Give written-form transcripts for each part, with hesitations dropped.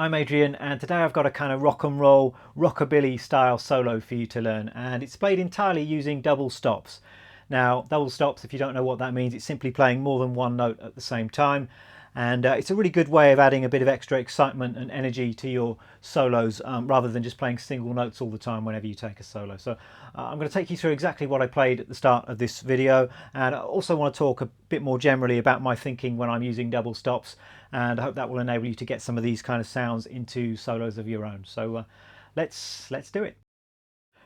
I'm Adrian, and today I've got a kind of rock and roll, rockabilly style solo for you to learn, and it's played entirely using double stops. Now, double stops, if you don't know what that means, it's simply playing more than one note at the same time, and it's a really good way of adding a bit of extra excitement and energy to your solos rather than just playing single notes all the time whenever you take a solo. So I'm going to take you through exactly what I played at the start of this video, and I also want to talk a bit more generally about my thinking when I'm using double stops, and I hope that will enable you to get some of these kind of sounds into solos of your own. So let's do it.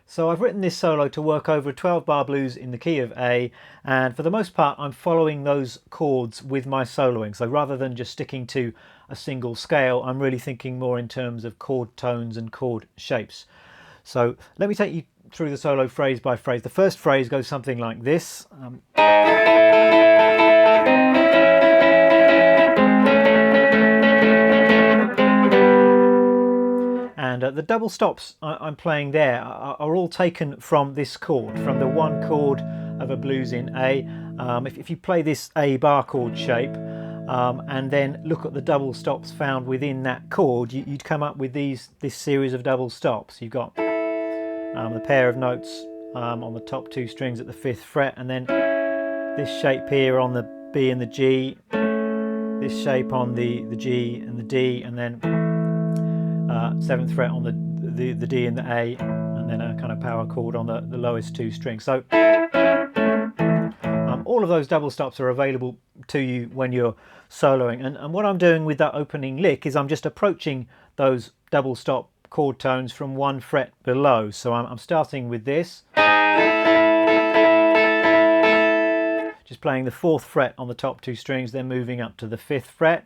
So I've written this solo to work over a 12-bar blues in the key of A, and for the most part I'm following those chords with my soloing. So rather than just sticking to a single scale, I'm really thinking more in terms of chord tones and chord shapes. So let me take you through the solo phrase by phrase. The first phrase goes something like this. And the double stops I'm playing there are all taken from this chord, from the one chord of a blues in A. If you play this A bar chord shape and then look at the double stops found within that chord, you'd come up with this series of double stops. You've got the pair of notes on the top two strings at the 5th fret, and then this shape here on the B and the G, this shape on the G and the D, and then 7th fret on the D and the A, and then a kind of power chord on the lowest two strings. So all of those double stops are available to you when you're soloing, and what I'm doing with that opening lick is I'm just approaching those double stop chord tones from 1 fret below. So I'm starting with this, just playing the 4th fret on the top two strings, then moving up to the 5th fret.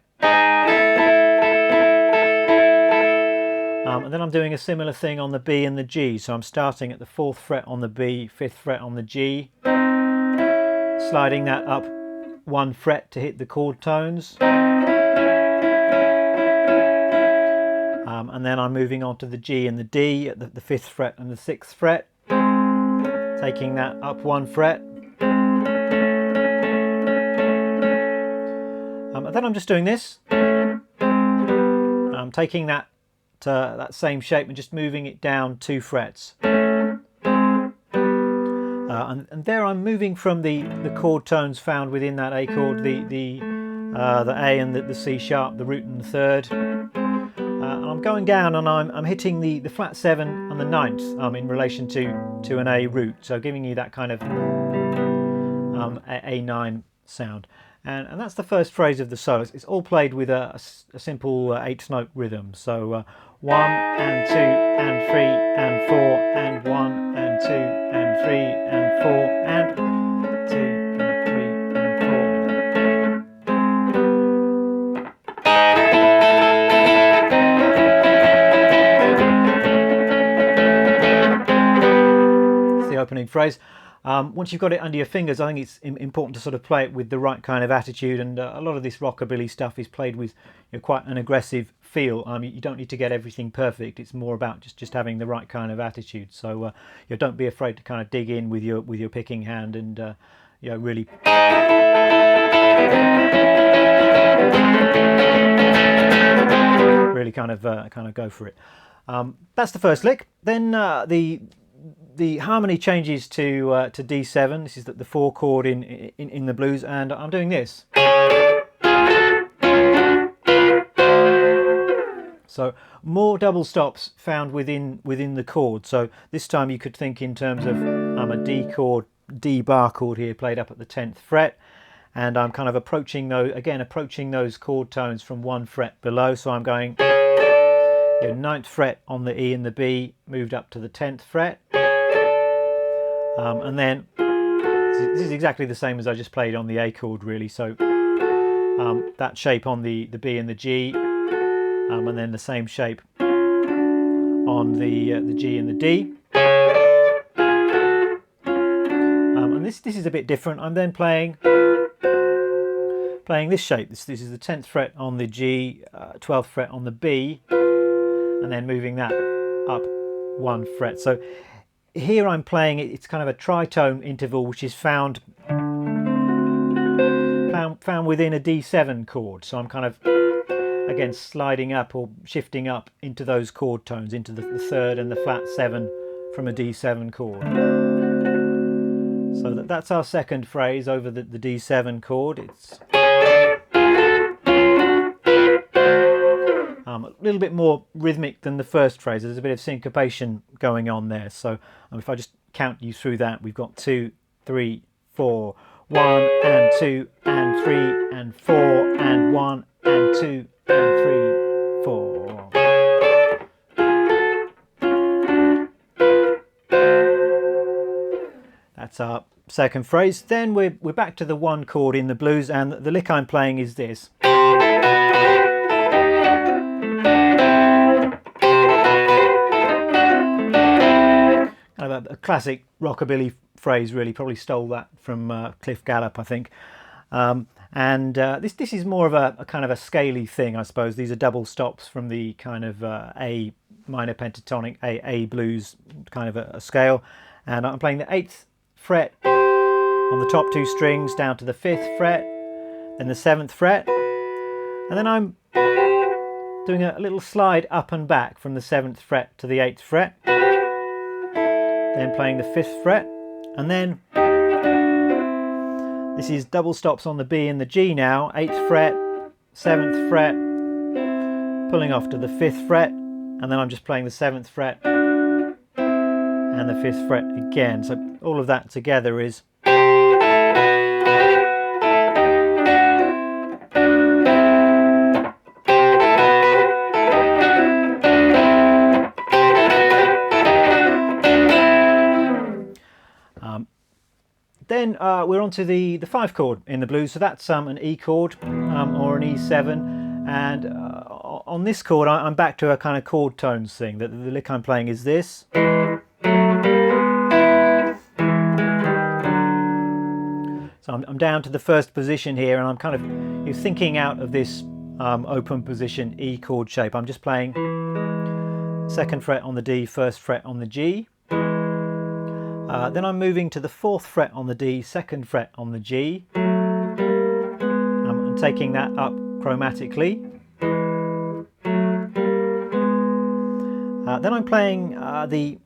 And then I'm doing a similar thing on the B and the G. So I'm starting at the 4th fret on the B, 5th fret on the G, sliding that up 1 fret to hit the chord tones. And then I'm moving on to the G and the D at the 5th fret and the 6th fret, taking that up 1 fret. And then I'm just doing this. I'm taking that same shape and just moving it down 2 frets. And there I'm moving from the chord tones found within that A chord, the A and the C sharp, the root and the 3rd. And I'm going down and I'm hitting the flat 7 and the 9th in relation to an A root, so giving you that kind of A9 sound. And that's the first phrase of the solo. It's all played with a simple 8th note rhythm. So 1 and 2 and 3 and 4 and 1 and 2 and 3 and 4 and 2 and 3 and 4. It's the opening phrase. Once you've got it under your fingers, I think it's important to sort of play it with the right kind of attitude, and a lot of this rockabilly stuff is played with quite an aggressive feel. You don't need to get everything perfect. It's more about just having the right kind of attitude. So don't be afraid to kind of dig in with your picking hand and really kind of go for it. That's the first lick. Then the harmony changes to D7. This is the 4 chord in the blues, and I'm doing this. So more double stops found within the chord. So this time you could think in terms of a D chord, D bar chord here, played up at the 10th fret, and I'm kind of approaching those chord tones from 1 fret below. So I'm going 9th fret on the E and the B, moved up to the 10th fret. And then this is exactly the same as I just played on the A chord, really. So that shape on the B and the G, and then the same shape on the G and the D. And this is a bit different. I'm then playing this shape. This is the 10th fret on the G, 12th fret on the B, and then moving that up 1 fret. So here I'm playing it's kind of a tritone interval, which is found within a D7 chord. So I'm kind of again sliding up or shifting up into those chord tones, into the third and the flat 7 from a D7 chord. So that's our second phrase over the D7 chord. It's a little bit more rhythmic than the first phrase. There's a bit of syncopation going on there. So if I just count you through that, we've got 2, 3, 4, 1 and 2 and 3 and 4 and 1 and 2 and 3, 4. That's our second phrase. Then we're back to the 1 chord in the blues, and the lick I'm playing is this. Kind of a classic rockabilly phrase, really. Probably stole that from Cliff Gallup, I think. This is more of a kind of a scaly thing, I suppose. These are double stops from the kind of A minor pentatonic, A blues kind of a scale. And I'm playing the 8th fret on the top 2 strings down to the 5th fret, then the 7th fret, and then I'm doing a little slide up and back from the 7th fret to the 8th fret, then playing the 5th fret, and then this is double stops on the B and the G now, 8th fret, 7th fret, pulling off to the 5th fret, and then I'm just playing the 7th fret and the 5th fret again. So all of that together is then we're on to the 5 chord in the blues. So that's an E chord or an E7, and on this chord I'm back to a kind of chord tones thing. The lick I'm playing is this. So I'm down to the first position here, and I'm kind of thinking out of this open position E chord shape. I'm just playing 2nd fret on the D, 1st fret on the G. Then I'm moving to the 4th fret on the D, 2nd fret on the G. I'm taking that up chromatically. Then I'm playing the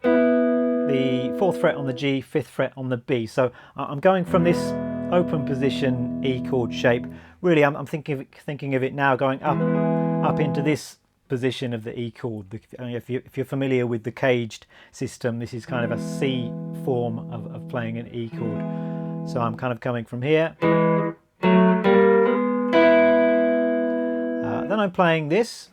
4th fret on the G, 5th fret on the B. So I'm going from this open position E chord shape. Really, I'm thinking of it now going up into this position of the E chord. If you're familiar with the caged system, this is kind of a C form of playing an E chord. So I'm kind of coming from here. Then I'm playing this.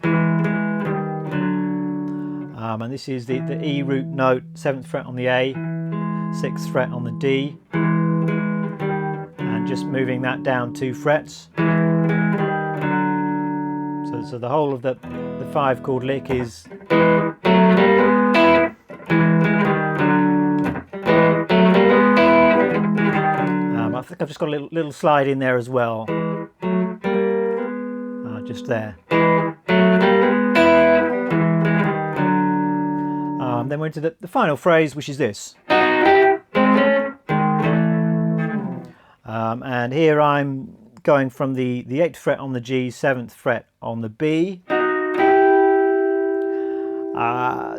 And this is the E root note, 7th fret on the A, 6th fret on the D, and just moving that down 2 frets. So the whole of the 5 chord lick is I think I've just got a little slide in there as well, just there. Then we're into the final phrase, which is this. And here I'm going from the 8th fret on the G, 7th fret on the B,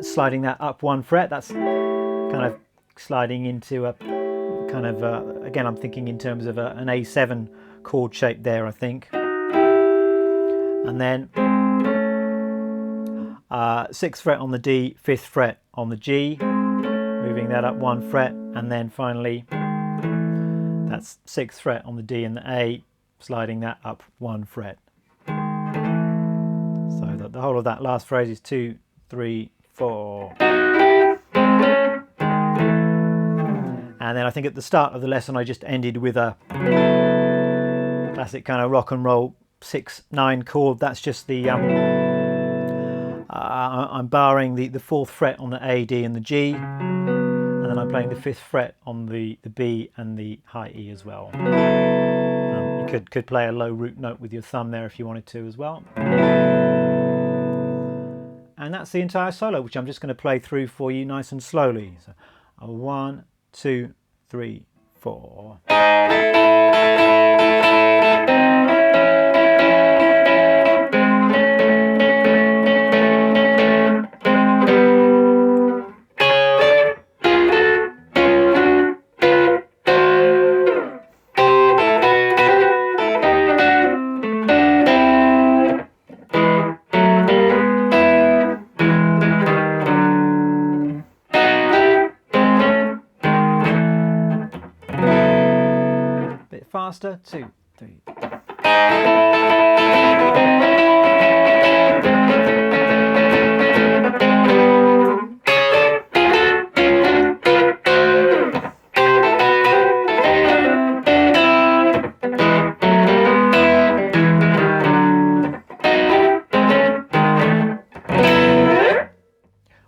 sliding that up 1 fret. That's kind of sliding into a kind of, again, I'm thinking in terms of an A7 chord shape there, I think. And then 6th fret on the D, 5th fret on the G, moving that up 1 fret, and then finally that's 6th fret on the D and the A, sliding that up 1 fret. So the whole of that last phrase is 2, 3, 4. And then I think at the start of the lesson I just ended with a classic kind of rock and roll 6/9 chord. That's just the I'm barring the 4th fret on the A, D and the G, and then I'm playing the 5th fret on the B and the high E as well. You could play a low root note with your thumb there if you wanted to as well. And that's the entire solo, which I'm just going to play through for you nice and slowly. So 1, 2, 3, 4. bit faster. 2, 3.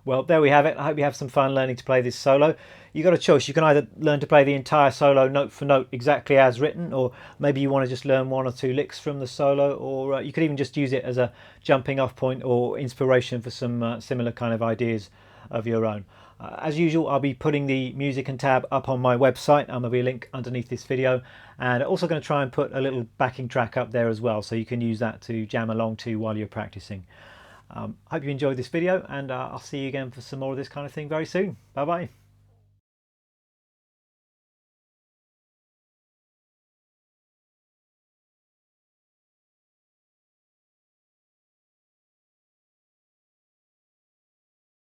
Well, there we have it. I hope you have some fun learning to play this solo. You've got a choice. You can either learn to play the entire solo note for note exactly as written, or maybe you want to just learn 1 or 2 licks from the solo, or you could even just use it as a jumping off point or inspiration for some similar kind of ideas of your own. As usual, I'll be putting the music and tab up on my website, and there'll be a link underneath this video, and also going to try and put a little backing track up there as well, so you can use that to jam along to while you're practicing. Hope you enjoyed this video, and I'll see you again for some more of this kind of thing very soon. Bye bye.